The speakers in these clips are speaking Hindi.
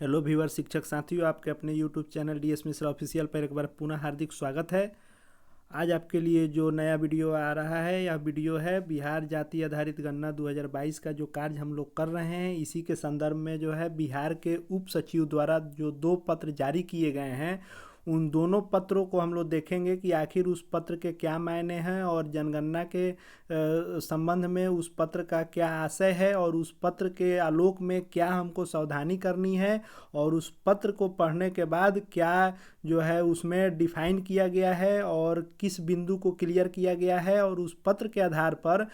हेलो व्यूअर शिक्षक साथियों, आपके अपने YouTube channel DS Mishra official पर एक बार पुनः हार्दिक स्वागत है। आज आपके लिए जो नया वीडियो आ रहा है, यह वीडियो है बिहार जाति आधारित गणना 2022 का जो कार्य हम लोग कर रहे हैं, इसी के संदर्भ में जो है बिहार के उप सचिव द्वारा जो 2 पत्र जारी किए गए हैं, उन दोनों पत्रों को हम लोग देखेंगे कि आखिर उस पत्र के क्या मायने हैं और जनगणना के संबंध में उस पत्र का क्या आशय है और उस पत्र के आलोक में क्या हमको सावधानी करनी है और उस पत्र को पढ़ने के बाद क्या जो है उसमें डिफाइन किया गया है और किस बिंदु को क्लियर किया गया है और उस पत्र के आधार पर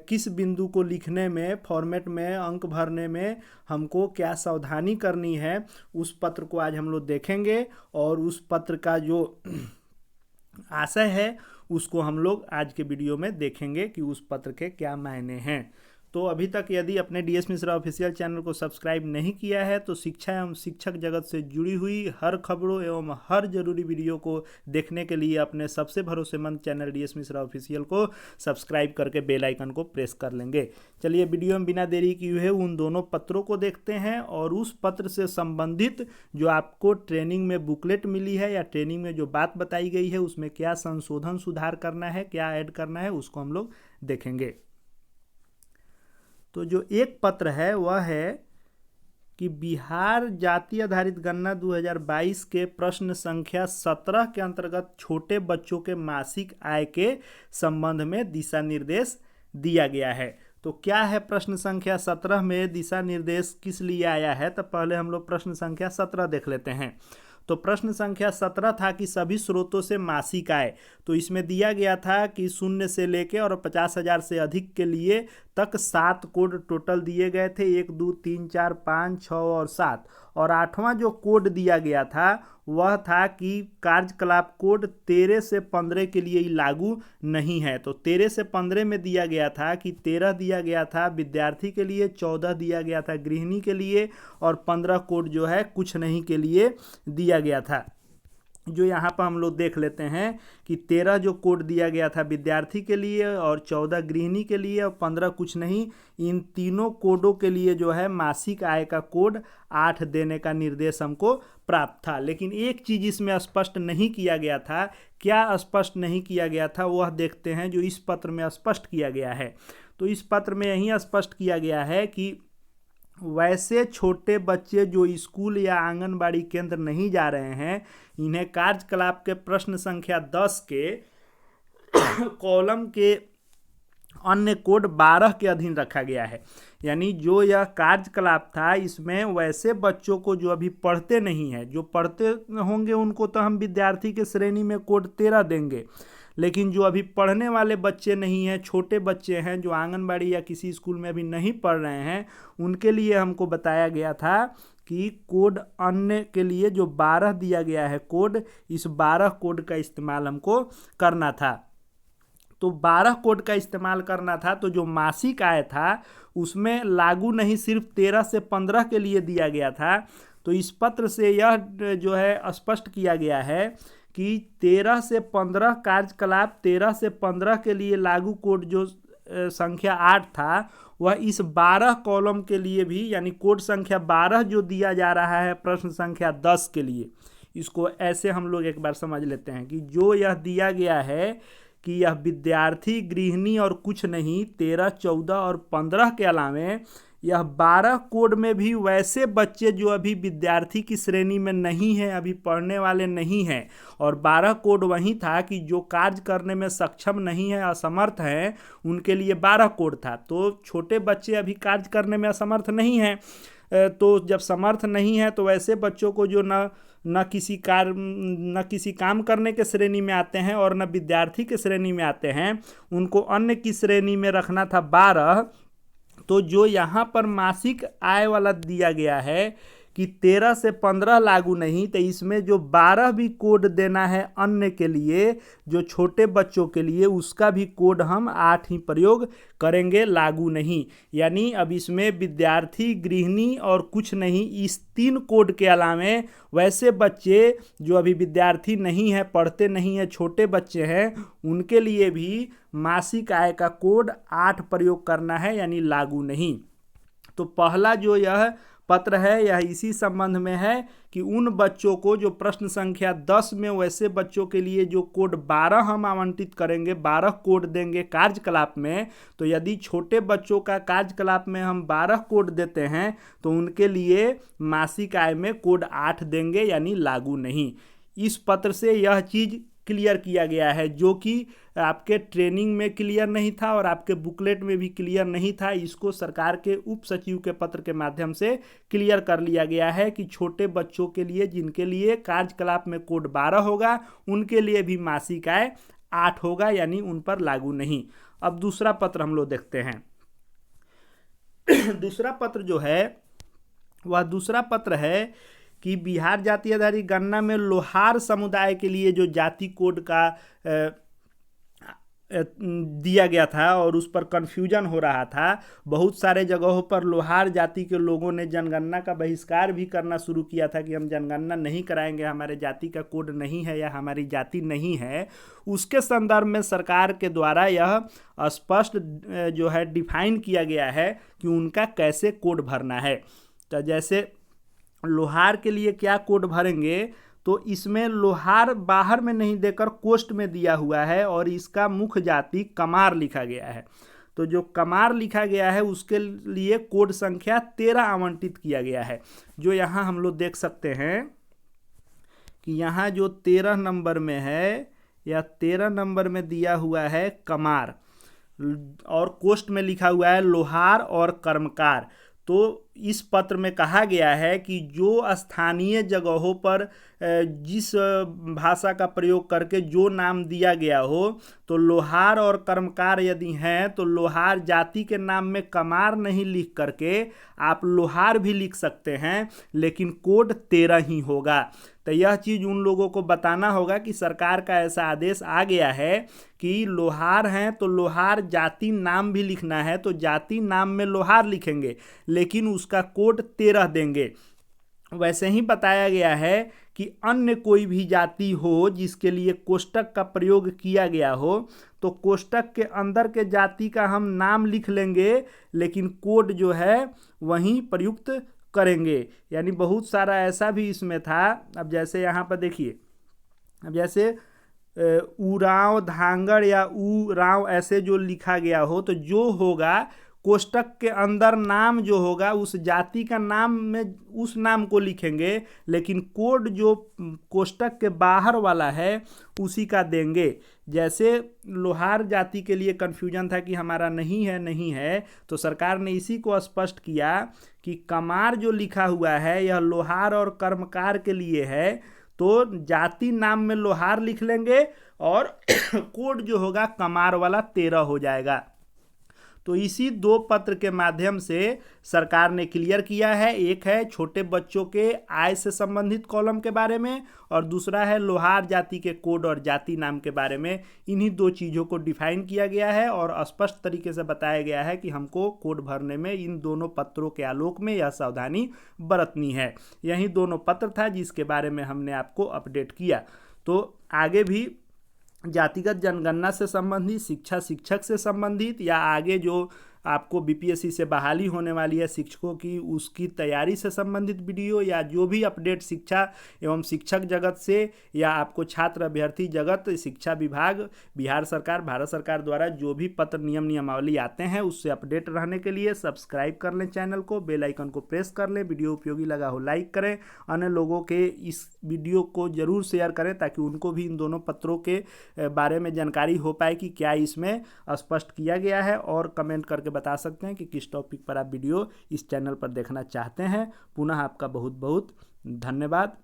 किस बिंदु को लिखने में, फॉर्मेट में, अंक भरने में हमको क्या सावधानी करनी है, उस पत्र को आज हम लोग देखेंगे और उस पत्र का जो आशय है उसको हम लोग आज के वीडियो में देखेंगे कि उस पत्र के क्या मायने हैं। तो अभी तक यदि अपने डीएस मिश्रा ऑफिशियल चैनल को सब्सक्राइब नहीं किया है तो शिक्षा एवं शिक्षक जगत से जुड़ी हुई हर खबरों एवं हर जरूरी वीडियो को देखने के लिए अपने सबसे भरोसेमंद चैनल डीएस मिश्रा ऑफिशियल को सब्सक्राइब करके बेल आइकन को प्रेस कर लेंगे। चलिए वीडियो में बिना देरी किए हुए उन दोनों पत्रों को देखते हैं और उस पत्र से संबंधित जो आपको ट्रेनिंग में बुकलेट मिली है या ट्रेनिंग में जो बात बताई गई है उसमें क्या संशोधन सुधार करना है, क्या ऐड करना है, उसको हम लोग देखेंगे। तो जो एक पत्र है वह है कि बिहार जाति आधारित गणना 2022 के प्रश्न संख्या 17 के अंतर्गत छोटे बच्चों के मासिक आय के संबंध में दिशा निर्देश दिया गया है। तो क्या है प्रश्न संख्या 17 में दिशा निर्देश किस लिए आया है, तो पहले हम लोग प्रश्न संख्या 17 देख लेते हैं। तो प्रश्न संख्या 17 था कि सभी स्रोतों से मासिक आय, तो इसमें दिया गया था कि 0 से लेके और 50,000 से अधिक के लिए तक 7 कोड टोटल दिए गए थे, 1 2 3 4 5 6 और 7। और 8वां जो कोड दिया गया था वह था कि कार्यकलाप कोड 13 से 15 के लिए ही लागू नहीं है। तो 13 से 15 में दिया गया था कि 13 दिया गया था विद्यार्थी के लिए, 14 दिया गया था गृहिणी के लिए और 15 कोड जो है कुछ नहीं के लिए दिया गया था। जो यहाँ पर हम लोग देख लेते हैं कि 13 जो कोड दिया गया था विद्यार्थी के लिए और 14 गृहिणी के लिए और 15 कुछ नहीं, इन तीनों कोडों के लिए जो है मासिक आय का कोड 8 देने का निर्देश हमको प्राप्त था। लेकिन एक चीज़ इसमें स्पष्ट नहीं किया गया था। क्या स्पष्ट नहीं किया गया था वह देखते हैं जो इस पत्र में स्पष्ट किया गया है। तो इस पत्र में यही स्पष्ट किया गया है कि वैसे छोटे बच्चे जो स्कूल या आंगनबाड़ी केंद्र नहीं जा रहे हैं, इन्हें कार्यकलाप के प्रश्न संख्या 10 के कॉलम के अन्य कोड 12 के अधीन रखा गया है। यानी जो यह कार्यकलाप था इसमें वैसे बच्चों को जो अभी पढ़ते नहीं हैं, जो पढ़ते होंगे उनको तो हम विद्यार्थी के श्रेणी में कोड 13 देंगे, लेकिन जो अभी पढ़ने वाले बच्चे नहीं हैं, छोटे बच्चे हैं जो आंगनबाड़ी या किसी स्कूल में अभी नहीं पढ़ रहे हैं, उनके लिए हमको बताया गया था कि कोड अन्य के लिए जो 12 दिया गया है कोड, इस 12 कोड का इस्तेमाल हमको करना था। तो 12 कोड का इस्तेमाल करना था। तो जो मासिक आय था उसमें लागू नहीं, सिर्फ 13 से 15 के लिए दिया गया था। तो इस पत्र से यह जो है स्पष्ट किया गया है कि 13 से 15 कार्यकलाप 13 से 15 के लिए लागू कोड जो संख्या 8 था वह इस 12 कॉलम के लिए भी, यानी कोड संख्या 12 जो दिया जा रहा है प्रश्न संख्या 10 के लिए, इसको ऐसे हम लोग एक बार समझ लेते हैं कि जो यह दिया गया है कि यह विद्यार्थी गृहिणी और कुछ नहीं, 13 14 और 15 के अलावे यह 12 कोड में भी वैसे बच्चे जो अभी विद्यार्थी की श्रेणी में नहीं हैं, अभी पढ़ने वाले नहीं हैं, और 12 कोड वही था कि जो कार्य करने में सक्षम नहीं है, असमर्थ हैं, उनके लिए 12 कोड था। तो छोटे बच्चे अभी कार्य करने में असमर्थ नहीं हैं, तो जब समर्थ नहीं है तो वैसे बच्चों को जो न किसी काम करने के श्रेणी में आते हैं और न विद्यार्थी के श्रेणी में आते हैं, उनको अन्य की श्रेणी में रखना था 12। तो जो यहाँ पर मासिक आय वाला दिया गया है कि 13 से 15 लागू नहीं, तो इसमें जो 12 भी कोड देना है अन्य के लिए, जो छोटे बच्चों के लिए, उसका भी कोड हम 8 ही प्रयोग करेंगे, लागू नहीं। यानी अब इसमें विद्यार्थी गृहिणी और कुछ नहीं, इस 3 कोड के अलावे वैसे बच्चे जो अभी विद्यार्थी नहीं है, पढ़ते नहीं है, छोटे बच्चे हैं, उनके लिए भी मासिक आय का कोड 8 प्रयोग करना है, यानी लागू नहीं। तो पहला जो यह पत्र है यह इसी संबंध में है कि उन बच्चों को जो प्रश्न संख्या 10 में वैसे बच्चों के लिए जो कोड 12 हम आवंटित करेंगे, 12 कोड देंगे कार्यकलाप में, तो यदि छोटे बच्चों का कार्यकलाप में हम 12 कोड देते हैं तो उनके लिए मासिक आय में कोड 8 देंगे, यानी लागू नहीं। इस पत्र से यह चीज़ क्लियर किया गया है जो कि आपके ट्रेनिंग में क्लियर नहीं था और आपके बुकलेट में भी क्लियर नहीं था। इसको सरकार के उप सचिव के पत्र के माध्यम से क्लियर कर लिया गया है कि छोटे बच्चों के लिए जिनके लिए कार्यकलाप में कोड 12 होगा उनके लिए भी मासिक आय 8 होगा, यानी उन पर लागू नहीं। अब दूसरा पत्र हम लोग देखते हैं। दूसरा पत्र जो है वह दूसरा पत्र है कि बिहार जाति आधारित गणना में लोहार समुदाय के लिए जो जाति कोड का दिया गया था और उस पर कन्फ्यूजन हो रहा था। बहुत सारे जगहों पर लोहार जाति के लोगों ने जनगणना का बहिष्कार भी करना शुरू किया था कि हम जनगणना नहीं कराएंगे, हमारे जाति का कोड नहीं है या हमारी जाति नहीं है। उसके संदर्भ में सरकार के द्वारा यह स्पष्ट जो है डिफाइन किया गया है कि उनका कैसे कोड भरना है। तो जैसे लोहार के लिए क्या कोड भरेंगे, तो इसमें लोहार बाहर में नहीं देकर कोष्ठ में दिया हुआ है और इसका मुख्य जाति कमार लिखा गया है। तो जो कमार लिखा गया है उसके लिए कोड संख्या 13 आवंटित किया गया है, जो यहाँ हम लोग देख सकते हैं कि यहाँ जो 13 नंबर में है या 13 नंबर में दिया हुआ है कमार और कोष्ठ में लिखा हुआ है लोहार और कर्मकार। तो इस पत्र में कहा गया है कि जो स्थानीय जगहों पर जिस भाषा का प्रयोग करके जो नाम दिया गया हो, तो लोहार और कर्मकार यदि हैं तो लोहार जाति के नाम में कमार नहीं लिख करके आप लोहार भी लिख सकते हैं, लेकिन कोड 13 ही होगा। तो यह चीज़ उन लोगों को बताना होगा कि सरकार का ऐसा आदेश आ गया है कि लोहार हैं तो लोहार जाति नाम भी लिखना है तो जाति नाम में लोहार लिखेंगे, लेकिन उसका कोड 13 देंगे। वैसे ही बताया गया है कि अन्य कोई भी जाति हो जिसके लिए कोष्टक का प्रयोग किया गया हो, तो कोष्टक के अंदर के जाति का हम नाम लिख लेंगे, लेकिन कोड जो है वहीं प्रयुक्त करेंगे। यानी बहुत सारा ऐसा भी इसमें था। अब जैसे यहाँ पर देखिए, अब जैसे उरांव धांगड़ या उरांव ऐसे जो लिखा गया हो, तो जो होगा कोष्टक के अंदर नाम जो होगा उस जाति का नाम में उस नाम को लिखेंगे, लेकिन कोड जो कोष्टक के बाहर वाला है उसी का देंगे। जैसे लोहार जाति के लिए कन्फ्यूजन था कि हमारा नहीं है, तो सरकार ने इसी को स्पष्ट किया कि कमार जो लिखा हुआ है यह लोहार और कर्मकार के लिए है, तो जाति नाम में लोहार लिख लेंगे और कोड जो होगा कमार वाला 13 हो जाएगा। तो इसी 2 पत्र के माध्यम से सरकार ने क्लियर किया है। एक है छोटे बच्चों के आय से संबंधित कॉलम के बारे में और दूसरा है लोहार जाति के कोड और जाति नाम के बारे में। इन्हीं 2 चीज़ों को डिफाइन किया गया है और स्पष्ट तरीके से बताया गया है कि हमको कोड भरने में इन दोनों पत्रों के आलोक में यह सावधानी बरतनी है। यही दोनों पत्र था जिसके बारे में हमने आपको अपडेट किया। तो आगे भी जातिगत जनगणना से संबंधित, शिक्षा शिक्षक से संबंधित या आगे जो आपको बीपीएससी से बहाली होने वाली है शिक्षकों की, उसकी तैयारी से संबंधित वीडियो या जो भी अपडेट शिक्षा एवं शिक्षक जगत से या आपको छात्र अभ्यर्थी जगत, शिक्षा विभाग, बिहार सरकार, भारत सरकार द्वारा जो भी पत्र नियम नियमावली आते हैं उससे अपडेट रहने के लिए सब्सक्राइब कर लें चैनल को, बेल आइकन को प्रेस कर लें। वीडियो उपयोगी लगा हो लाइक करें, अन्य लोगों के इस वीडियो को ज़रूर शेयर करें ताकि उनको भी इन दोनों पत्रों के बारे में जानकारी हो पाए कि क्या इसमें स्पष्ट किया गया है, और कमेंट करके बता सकते हैं कि किस टॉपिक पर आप वीडियो इस चैनल पर देखना चाहते हैं। पुनः आपका बहुत बहुत धन्यवाद।